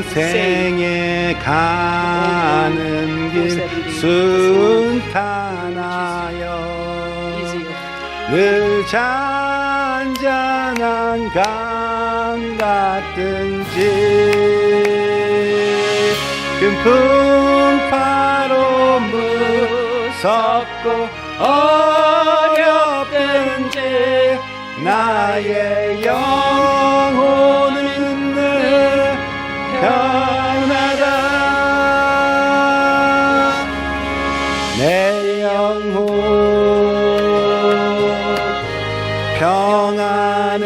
평생에 가는 길 순탄하여 늘 잔잔한 강 같든지 큰 풍파로 무섭고 어렵든지 나의 영혼은 늘 평안하다. 내 영혼 평안해.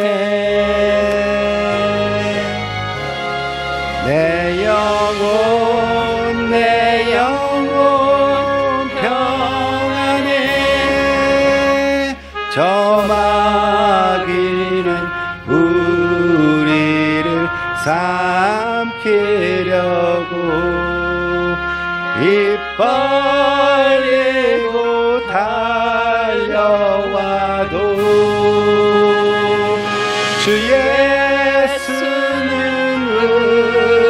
내 영혼 평안해. 저 마귀는 우리를 삼키려고 입 벌리고 달려와도 주 예수는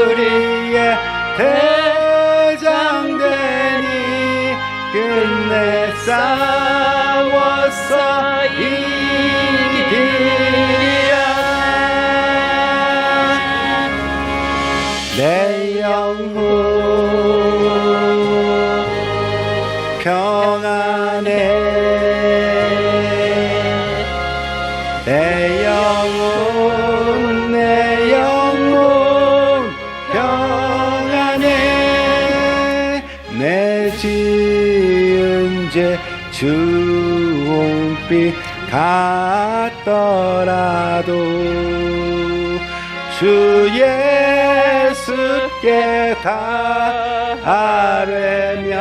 우리의 대장되니 끝내 싸워서 이기리라. 내 영혼 평안해. 내 영혼 평안해. 내 지은 죄 주홍빛 같더라도 주 예수께 다 아뢰면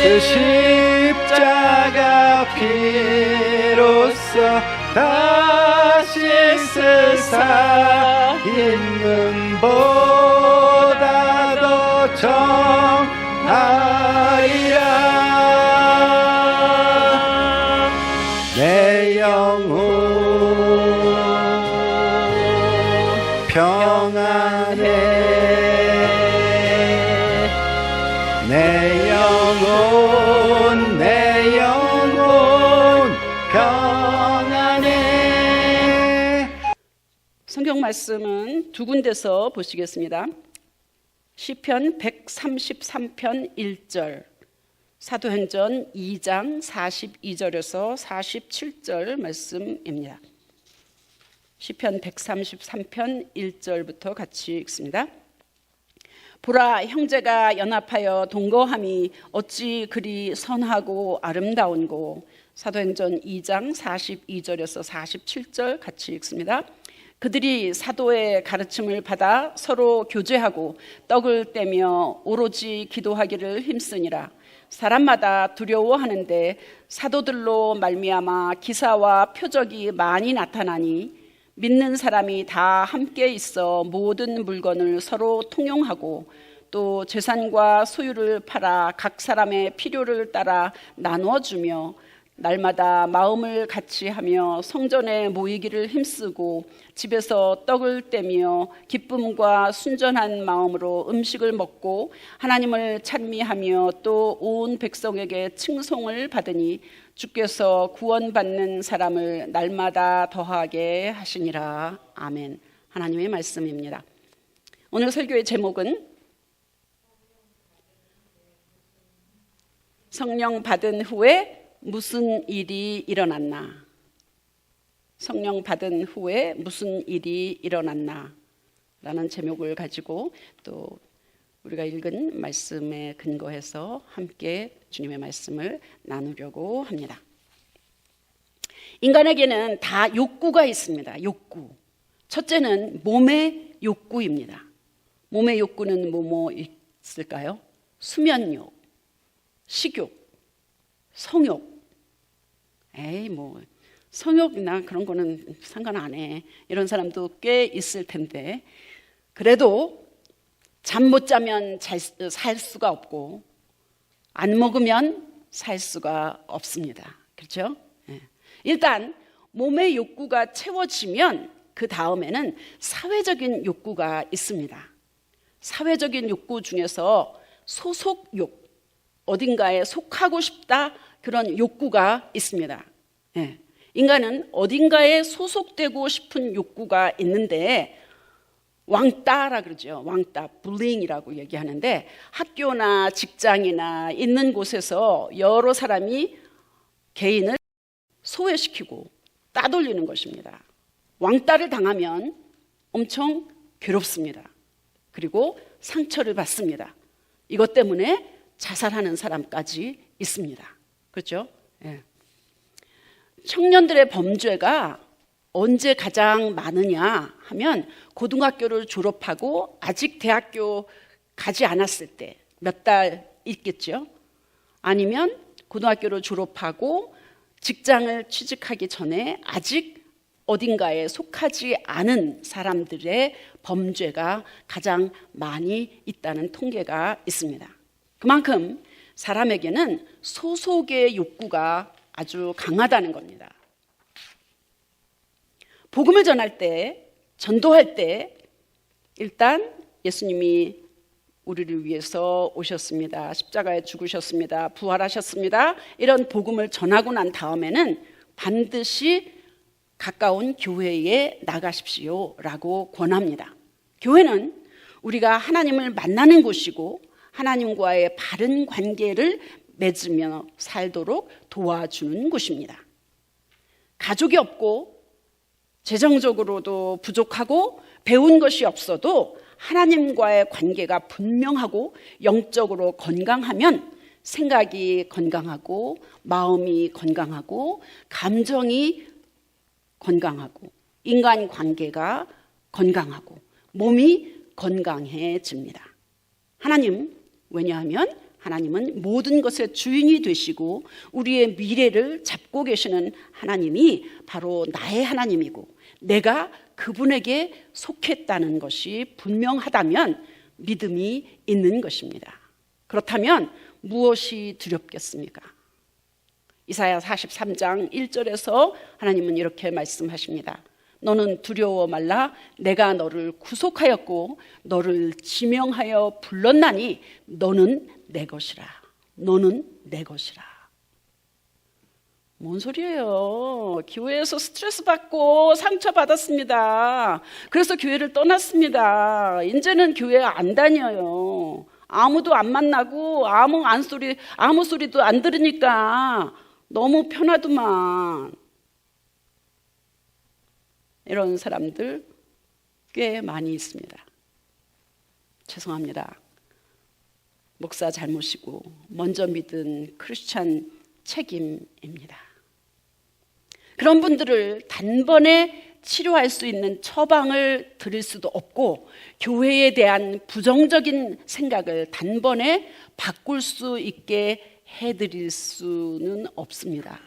그 십자가 피로써 다시 세상 있는 보다 더 정하리라. 내 영혼 평안해. 내 영혼 평안해. 성경 말씀은 두 군데서 보시겠습니다. 시편 133편 1절, 사도행전 2장 42절에서 47절 말씀입니다. 시편 133편 1절부터 같이 읽습니다. 보라, 형제가 연합하여 동거함이 어찌 그리 선하고 아름다운고. 사도행전 2장 42절에서 47절 같이 읽습니다. 그들이 사도의 가르침을 받아 서로 교제하고 떡을 떼며 오로지 기도하기를 힘쓰니라. 사람마다 두려워하는데 사도들로 말미암아 기사와 표적이 많이 나타나니 믿는 사람이 다 함께 있어 모든 물건을 서로 통용하고 또 재산과 소유를 팔아 각 사람의 필요를 따라 나누어 주며 날마다 마음을 같이 하며 성전에 모이기를 힘쓰고 집에서 떡을 떼며 기쁨과 순전한 마음으로 음식을 먹고 하나님을 찬미하며 또 온 백성에게 칭송을 받으니 주께서 구원받는 사람을 날마다 더하게 하시니라. 아멘. 하나님의 말씀입니다. 오늘 설교의 제목은 성령 받은 후에 무슨 일이 일어났나? 성령 받은 후에 무슨 일이 일어났나? 라는 제목을 가지고 또 우리가 읽은 말씀에 근거해서 함께 주님의 말씀을 나누려고 합니다. 인간에게는 다 욕구가 있습니다. 욕구. 첫째는 몸의 욕구입니다. 몸의 욕구는 뭐 있을까요? 수면욕, 식욕, 성욕. 성욕이나 그런 거는 상관 안 해. 이런 사람도 꽤 있을 텐데, 그래도 잠 못 자면 살 수가 없고 안 먹으면 살 수가 없습니다. 그렇죠? 일단 몸의 욕구가 채워지면 그 다음에는 사회적인 욕구가 있습니다. 사회적인 욕구 중에서 소속욕, 어딘가에 속하고 싶다, 그런 욕구가 있습니다. 예. 인간은 어딘가에 소속되고 싶은 욕구가 있는데 왕따라 그러죠. 왕따, 불링이라고 얘기하는데 학교나 직장이나 있는 곳에서 여러 사람이 개인을 소외시키고 따돌리는 것입니다. 왕따를 당하면 엄청 괴롭습니다. 그리고 상처를 받습니다. 이것 때문에 자살하는 사람까지 있습니다. 그렇죠? 예. 청년들의 범죄가 언제 가장 많으냐 하면 고등학교를 졸업하고 아직 대학교 가지 않았을 때 몇 달 있겠죠. 아니면 고등학교를 졸업하고 직장을 취직하기 전에 아직 어딘가에 속하지 않은 사람들의 범죄가 가장 많이 있다는 통계가 있습니다. 그만큼 사람에게는 소속의 욕구가 아주 강하다는 겁니다. 복음을 전할 때, 전도할 때 일단 예수님이 우리를 위해서 오셨습니다. 십자가에 죽으셨습니다. 부활하셨습니다. 이런 복음을 전하고 난 다음에는 반드시 가까운 교회에 나가십시오 라고 권합니다. 교회는 우리가 하나님을 만나는 곳이고 하나님과의 바른 관계를 맺으며 살도록 도와주는 곳입니다. 가족이 없고 재정적으로도 부족하고 배운 것이 없어도 하나님과의 관계가 분명하고 영적으로 건강하면 생각이 건강하고 마음이 건강하고 감정이 건강하고 인간관계가 건강하고 몸이 건강해집니다. 하나님, 왜냐하면 하나님은 모든 것의 주인이 되시고 우리의 미래를 잡고 계시는 하나님이 바로 나의 하나님이고 내가 그분에게 속했다는 것이 분명하다면 믿음이 있는 것입니다. 그렇다면 무엇이 두렵겠습니까? 이사야 43장 1절에서 하나님은 이렇게 말씀하십니다. 너는 두려워 말라. 내가 너를 구속하였고 너를 지명하여 불렀나니 너는 내 것이라. 너는 내 것이라. 뭔 소리예요? 교회에서 스트레스 받고 상처 받았습니다. 그래서 교회를 떠났습니다. 이제는 교회 안 다녀요. 아무도 안 만나고 아무 소리도 안 들으니까 너무 편하더만. 이런 사람들 꽤 많이 있습니다. 죄송합니다. 목사 잘못이고 먼저 믿은 크리스찬 책임입니다. 그런 분들을 단번에 치료할 수 있는 처방을 드릴 수도 없고 교회에 대한 부정적인 생각을 단번에 바꿀 수 있게 해드릴 수는 없습니다.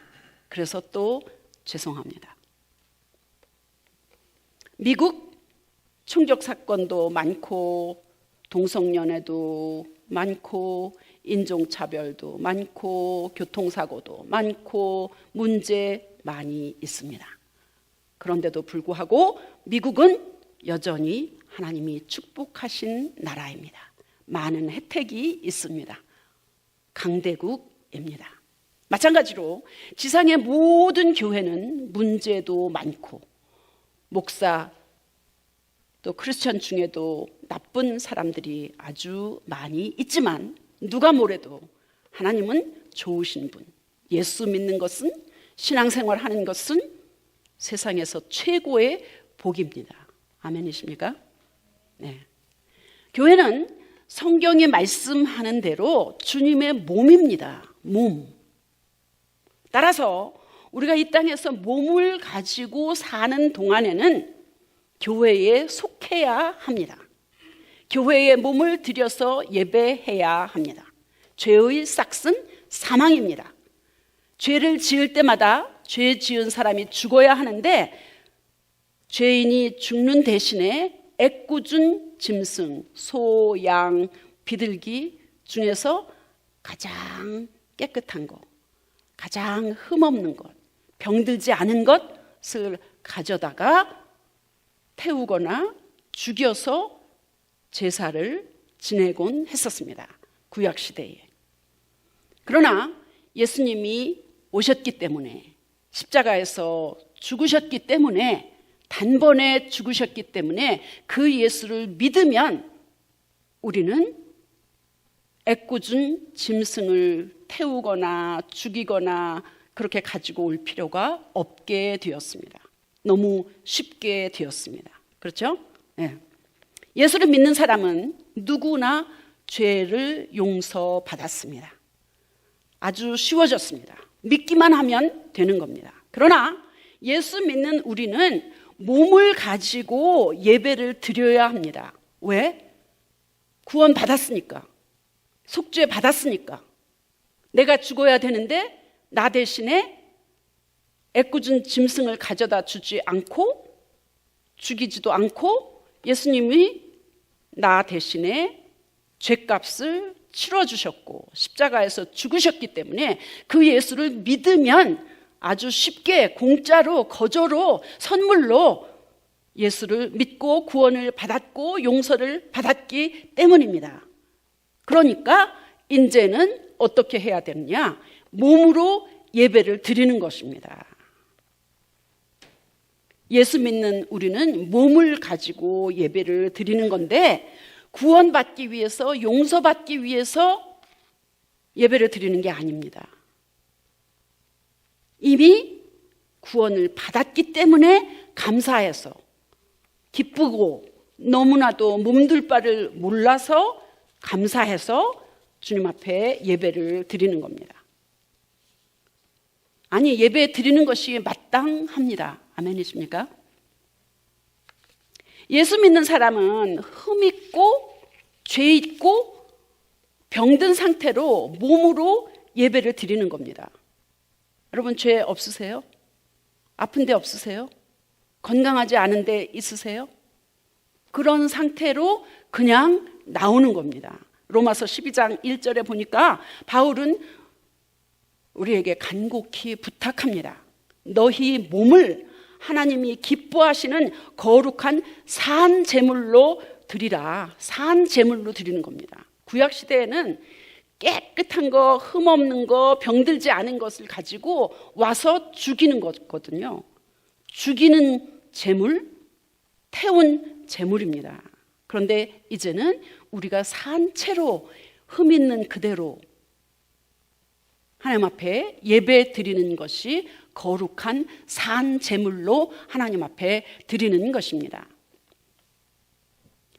그래서 또 죄송합니다. 미국 총격 사건도 많고 동성연애도 많고 인종차별도 많고 교통사고도 많고 문제 많이 있습니다. 그런데도 불구하고 미국은 여전히 하나님이 축복하신 나라입니다. 많은 혜택이 있습니다. 강대국입니다. 마찬가지로 지상의 모든 교회는 문제도 많고 목사 또 크리스천 중에도 나쁜 사람들이 아주 많이 있지만 누가 뭐래도 하나님은 좋으신 분, 예수 믿는 것은 신앙생활 하는 것은 세상에서 최고의 복입니다. 아멘이십니까? 네. 교회는 성경이 말씀하는 대로 주님의 몸입니다. 몸. 따라서 우리가 이 땅에서 몸을 가지고 사는 동안에는 교회에 속해야 합니다. 교회에 몸을 들여서 예배해야 합니다. 죄의 싹은 사망입니다. 죄를 지을 때마다 죄 지은 사람이 죽어야 하는데 죄인이 죽는 대신에 애꿎은 짐승, 소, 양, 비둘기 중에서 가장 깨끗한 것, 가장 흠없는 것, 병들지 않은 것을 가져다가 태우거나 죽여서 제사를 지내곤 했었습니다. 구약 시대에. 그러나 예수님이 오셨기 때문에, 십자가에서 죽으셨기 때문에, 단번에 죽으셨기 때문에 그 예수를 믿으면 우리는 애꿎은 짐승을 태우거나 죽이거나 그렇게 가지고 올 필요가 없게 되었습니다. 너무 쉽게 되었습니다. 그렇죠? 네. 예수를 믿는 사람은 누구나 죄를 용서받았습니다. 아주 쉬워졌습니다. 믿기만 하면 되는 겁니다. 그러나 예수 믿는 우리는 몸을 가지고 예배를 드려야 합니다. 왜? 구원 받았으니까. 속죄 받았으니까. 내가 죽어야 되는데 나 대신에 애꿎은 짐승을 가져다 주지 않고 죽이지도 않고 예수님이 나 대신에 죄값을 치러주셨고 십자가에서 죽으셨기 때문에 그 예수를 믿으면 아주 쉽게 공짜로 거저로 선물로 예수를 믿고 구원을 받았고 용서를 받았기 때문입니다. 그러니까 이제는 어떻게 해야 되느냐? 몸으로 예배를 드리는 것입니다. 예수 믿는 우리는 몸을 가지고 예배를 드리는 건데 구원받기 위해서, 용서받기 위해서 예배를 드리는 게 아닙니다. 이미 구원을 받았기 때문에 감사해서, 기쁘고 너무나도 몸둘 바를 몰라서 감사해서 주님 앞에 예배를 드리는 겁니다. 아니, 예배 드리는 것이 마땅합니다. 아멘이십니까? 예수 믿는 사람은 흠 있고 죄 있고 병든 상태로 몸으로 예배를 드리는 겁니다. 여러분 죄 없으세요? 아픈 데 없으세요? 건강하지 않은 데 있으세요? 그런 상태로 그냥 나오는 겁니다. 로마서 12장 1절에 보니까 바울은 우리에게 간곡히 부탁합니다. 너희 몸을 하나님이 기뻐하시는 거룩한 산 제물로 드리라. 산 제물로 드리는 겁니다. 구약 시대에는 깨끗한 거, 흠 없는 거, 병들지 않은 것을 가지고 와서 죽이는 거거든요. 죽이는 제물, 태운 제물입니다. 그런데 이제는 우리가 산채로 흠 있는 그대로 하나님 앞에 예배 드리는 것이 거룩한 산 제물로 하나님 앞에 드리는 것입니다.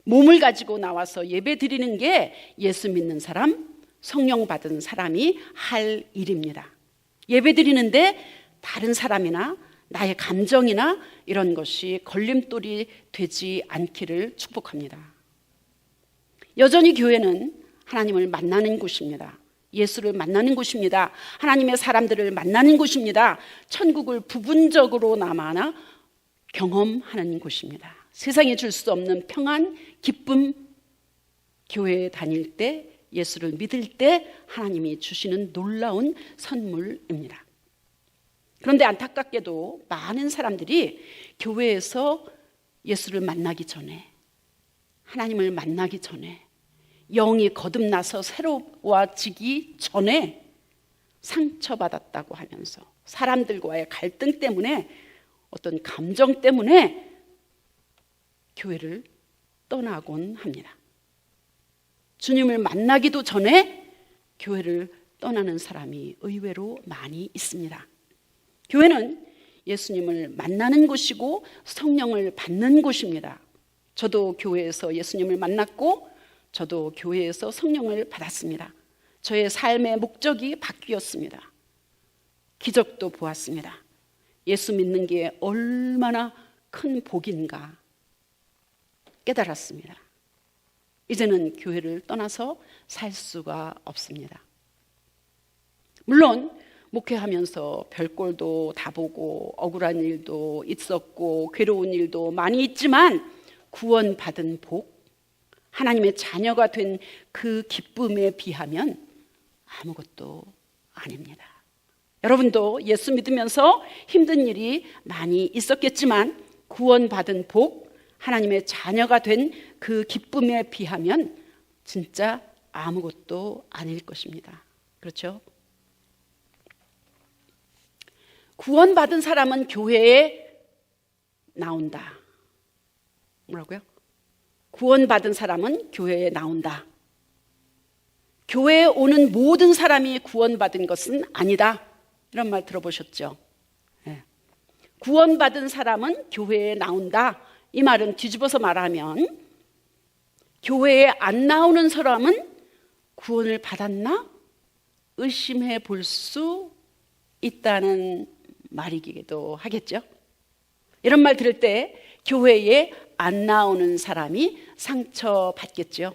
몸을 가지고 나와서 예배 드리는 게 예수 믿는 사람, 성령 받은 사람이 할 일입니다. 예배 드리는데 다른 사람이나 나의 감정이나 이런 것이 걸림돌이 되지 않기를 축복합니다. 여전히 교회는 하나님을 만나는 곳입니다. 예수를 만나는 곳입니다. 하나님의 사람들을 만나는 곳입니다. 천국을 부분적으로나마 경험하는 곳입니다. 세상에 줄 수 없는 평안, 기쁨, 교회에 다닐 때, 예수를 믿을 때 하나님이 주시는 놀라운 선물입니다. 그런데 안타깝게도 많은 사람들이 교회에서 예수를 만나기 전에, 하나님을 만나기 전에, 영이 거듭나서 새로워지기 전에 상처받았다고 하면서 사람들과의 갈등 때문에, 어떤 감정 때문에 교회를 떠나곤 합니다. 주님을 만나기도 전에 교회를 떠나는 사람이 의외로 많이 있습니다. 교회는 예수님을 만나는 곳이고 성령을 받는 곳입니다. 저도 교회에서 예수님을 만났고 저도 교회에서 성령을 받았습니다. 저의 삶의 목적이 바뀌었습니다. 기적도 보았습니다. 예수 믿는 게 얼마나 큰 복인가 깨달았습니다. 이제는 교회를 떠나서 살 수가 없습니다. 물론 목회하면서 별꼴도 다 보고 억울한 일도 있었고 괴로운 일도 많이 있지만 구원받은 복, 하나님의 자녀가 된 그 기쁨에 비하면 아무것도 아닙니다. 여러분도 예수 믿으면서 힘든 일이 많이 있었겠지만 구원받은 복, 하나님의 자녀가 된 그 기쁨에 비하면 진짜 아무것도 아닐 것입니다. 그렇죠? 구원받은 사람은 교회에 나온다. 뭐라고요? 구원받은 사람은 교회에 나온다. 교회에 오는 모든 사람이 구원받은 것은 아니다. 이런 말 들어보셨죠? 네. 구원받은 사람은 교회에 나온다. 이 말은 뒤집어서 말하면 교회에 안 나오는 사람은 구원을 받았나? 의심해 볼 수 있다는 말이기도 하겠죠. 이런 말 들을 때 교회에 안 나오는 사람이 상처받겠죠.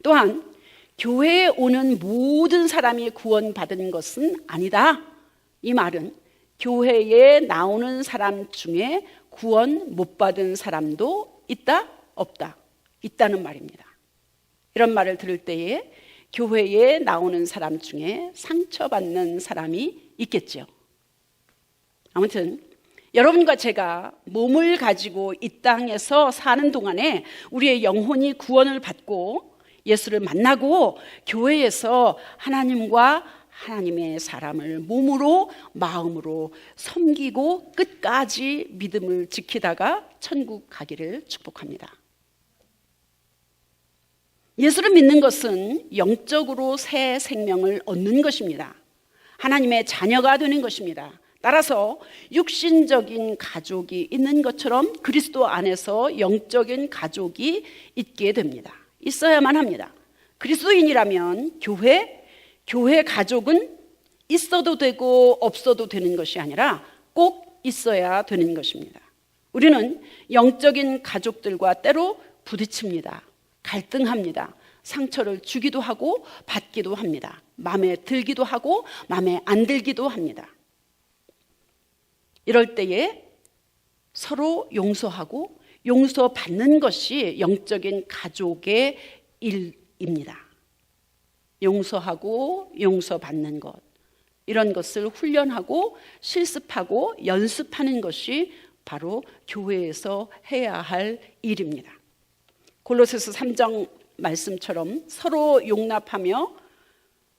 또한 교회에 오는 모든 사람이 구원받은 것은 아니다. 이 말은 교회에 나오는 사람 중에 구원 못 받은 사람도 있다? 없다? 있다는 말입니다. 이런 말을 들을 때에 교회에 나오는 사람 중에 상처받는 사람이 있겠죠. 아무튼 여러분과 제가 몸을 가지고 이 땅에서 사는 동안에 우리의 영혼이 구원을 받고 예수를 만나고 교회에서 하나님과 하나님의 사람을 몸으로 마음으로 섬기고 끝까지 믿음을 지키다가 천국 가기를 축복합니다. 예수를 믿는 것은 영적으로 새 생명을 얻는 것입니다. 하나님의 자녀가 되는 것입니다. 따라서 육신적인 가족이 있는 것처럼 그리스도 안에서 영적인 가족이 있게 됩니다. 있어야만 합니다. 그리스도인이라면 교회 가족은 있어도 되고 없어도 되는 것이 아니라 꼭 있어야 되는 것입니다. 우리는 영적인 가족들과 때로 부딪힙니다. 갈등합니다. 상처를 주기도 하고 받기도 합니다. 마음에 들기도 하고 마음에 안 들기도 합니다. 이럴 때에 서로 용서하고 용서받는 것이 영적인 가족의 일입니다. 용서하고 용서받는 것, 이런 것을 훈련하고 실습하고 연습하는 것이 바로 교회에서 해야 할 일입니다. 골로새서 3장 말씀처럼 서로 용납하며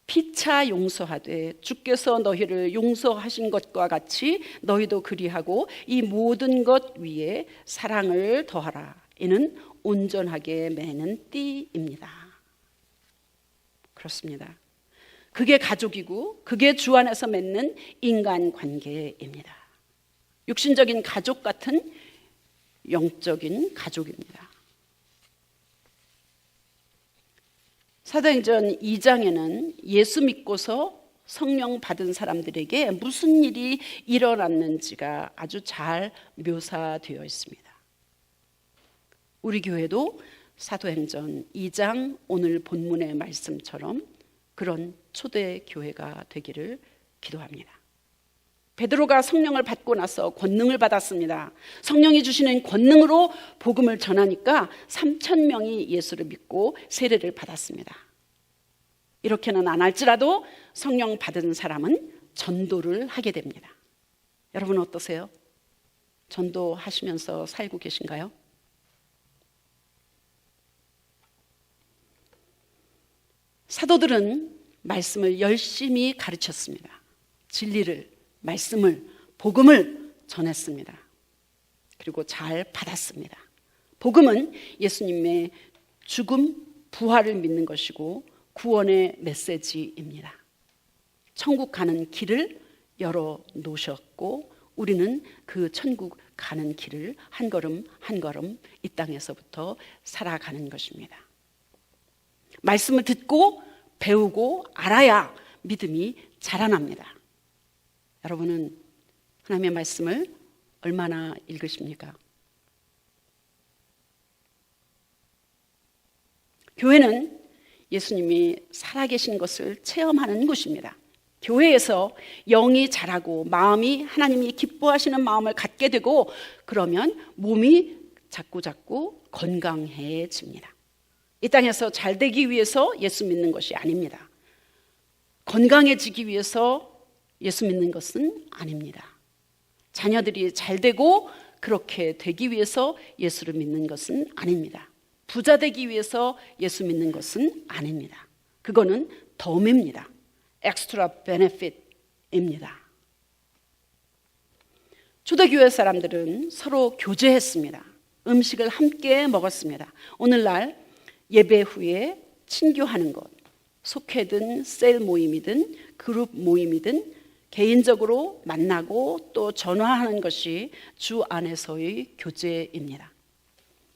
피차 용서하되 주께서 너희를 용서하신 것과 같이 너희도 그리하고 이 모든 것 위에 사랑을 더하라. 이는 온전하게 매는 띠입니다. 그렇습니다. 그게 가족이고 그게 주 안에서 맺는 인간관계입니다. 육신적인 가족 같은 영적인 가족입니다. 사도행전 2장에는 예수 믿고서 성령 받은 사람들에게 무슨 일이 일어났는지가 아주 잘 묘사되어 있습니다. 우리 교회도 사도행전 2장 오늘 본문의 말씀처럼 그런 초대 교회가 되기를 기도합니다. 베드로가 성령을 받고 나서 권능을 받았습니다. 성령이 주시는 권능으로 복음을 전하니까 3,000명이 예수를 믿고 세례를 받았습니다. 이렇게는 안 할지라도 성령 받은 사람은 전도를 하게 됩니다. 여러분 어떠세요? 전도하시면서 살고 계신가요? 사도들은 말씀을 열심히 가르쳤습니다. 진리를, 말씀을, 복음을 전했습니다. 그리고 잘 받았습니다. 복음은 예수님의 죽음, 부활을 믿는 것이고 구원의 메시지입니다. 천국 가는 길을 열어 놓으셨고 우리는 그 천국 가는 길을 한 걸음 한 걸음 이 땅에서부터 살아가는 것입니다. 말씀을 듣고 배우고 알아야 믿음이 자라납니다. 여러분은 하나님의 말씀을 얼마나 읽으십니까? 교회는 예수님이 살아계신 것을 체험하는 곳입니다. 교회에서 영이 자라고 마음이 하나님이 기뻐하시는 마음을 갖게 되고 그러면 몸이 자꾸자꾸 건강해집니다. 이 땅에서 잘 되기 위해서 예수 믿는 것이 아닙니다. 건강해지기 위해서 예수 믿는 것은 아닙니다. 자녀들이 잘 되고 그렇게 되기 위해서 예수를 믿는 것은 아닙니다. 부자 되기 위해서 예수 믿는 것은 아닙니다. 그거는 덤입니다. 엑스트라 베네핏입니다. 초대교회 사람들은 서로 교제했습니다. 음식을 함께 먹었습니다. 오늘날 예배 후에 친교하는 것, 속회든 셀 모임이든 그룹 모임이든 개인적으로 만나고 또 전화하는 것이 주 안에서의 교제입니다.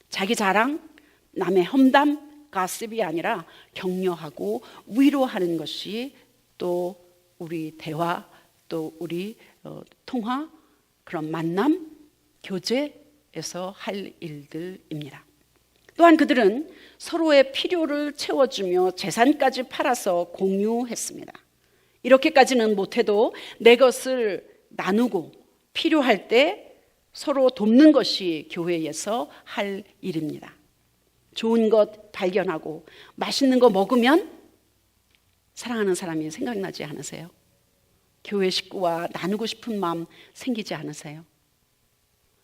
자기 자랑, 남의 험담, 가십이 아니라 격려하고 위로하는 것이 또 우리 대화, 또 우리 통화, 그런 만남, 교제에서 할 일들입니다. 또한 그들은 서로의 필요를 채워주며 재산까지 팔아서 공유했습니다. 이렇게까지는 못해도 내 것을 나누고 필요할 때 서로 돕는 것이 교회에서 할 일입니다. 좋은 것 발견하고 맛있는 거 먹으면 사랑하는 사람이 생각나지 않으세요? 교회 식구와 나누고 싶은 마음 생기지 않으세요?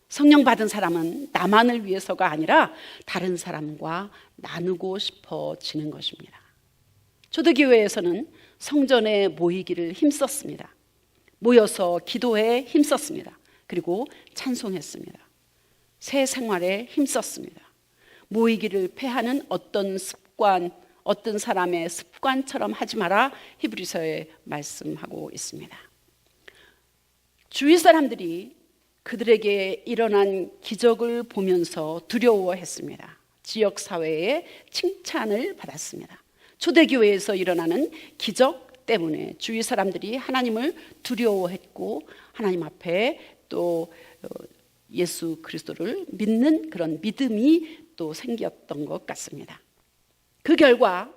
성령 받은 사람은 나만을 위해서가 아니라 다른 사람과 나누고 싶어지는 것입니다. 초대교회에서는 성전에 모이기를 힘썼습니다. 모여서 기도에 힘썼습니다. 그리고 찬송했습니다. 새 생활에 힘썼습니다. 모이기를 패하는 어떤 습관, 어떤 사람의 습관처럼 하지 마라 히브리서에 말씀하고 있습니다. 주위 사람들이 그들에게 일어난 기적을 보면서 두려워했습니다. 지역사회의 칭찬을 받았습니다. 초대교회에서 일어나는 기적 때문에 주위 사람들이 하나님을 두려워했고 하나님 앞에 또 예수 그리스도를 믿는 그런 믿음이 또 생겼던 것 같습니다. 그 결과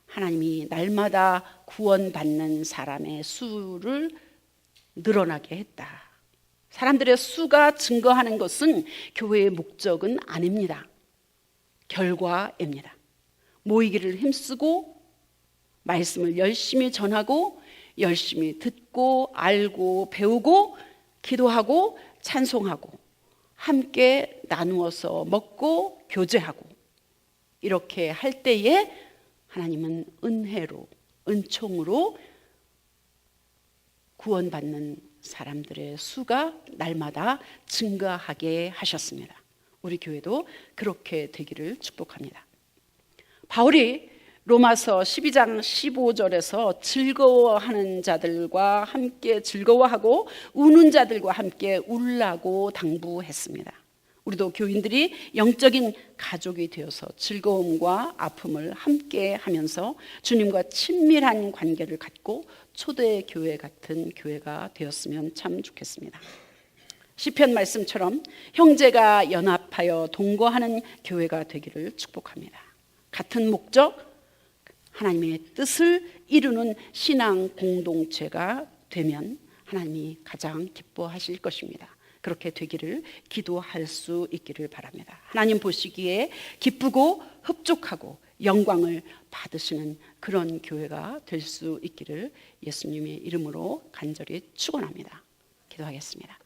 하나님이 날마다 구원받는 사람의 수를 늘어나게 했다. 사람들의 수가 증거하는 것은 교회의 목적은 아닙니다. 결과입니다. 모이기를 힘쓰고 말씀을 열심히 전하고 열심히 듣고 알고 배우고 기도하고 찬송하고 함께 나누어서 먹고 교제하고 이렇게 할 때에 하나님은 은혜로 은총으로 구원받는 사람들의 수가 날마다 증가하게 하셨습니다. 우리 교회도 그렇게 되기를 축복합니다. 바울이 로마서 12장 15절에서 즐거워하는 자들과 함께 즐거워하고 우는 자들과 함께 울라고 당부했습니다. 우리도 교인들이 영적인 가족이 되어서 즐거움과 아픔을 함께 하면서 주님과 친밀한 관계를 갖고 초대교회 같은 교회가 되었으면 참 좋겠습니다. 시편 말씀처럼 형제가 연합하여 동거하는 교회가 되기를 축복합니다. 같은 목적, 하나님의 뜻을 이루는 신앙 공동체가 되면 하나님이 가장 기뻐하실 것입니다. 그렇게 되기를 기도할 수 있기를 바랍니다. 하나님 보시기에 기쁘고 흡족하고 영광을 받으시는 그런 교회가 될 수 있기를 예수님의 이름으로 간절히 축원합니다. 기도하겠습니다.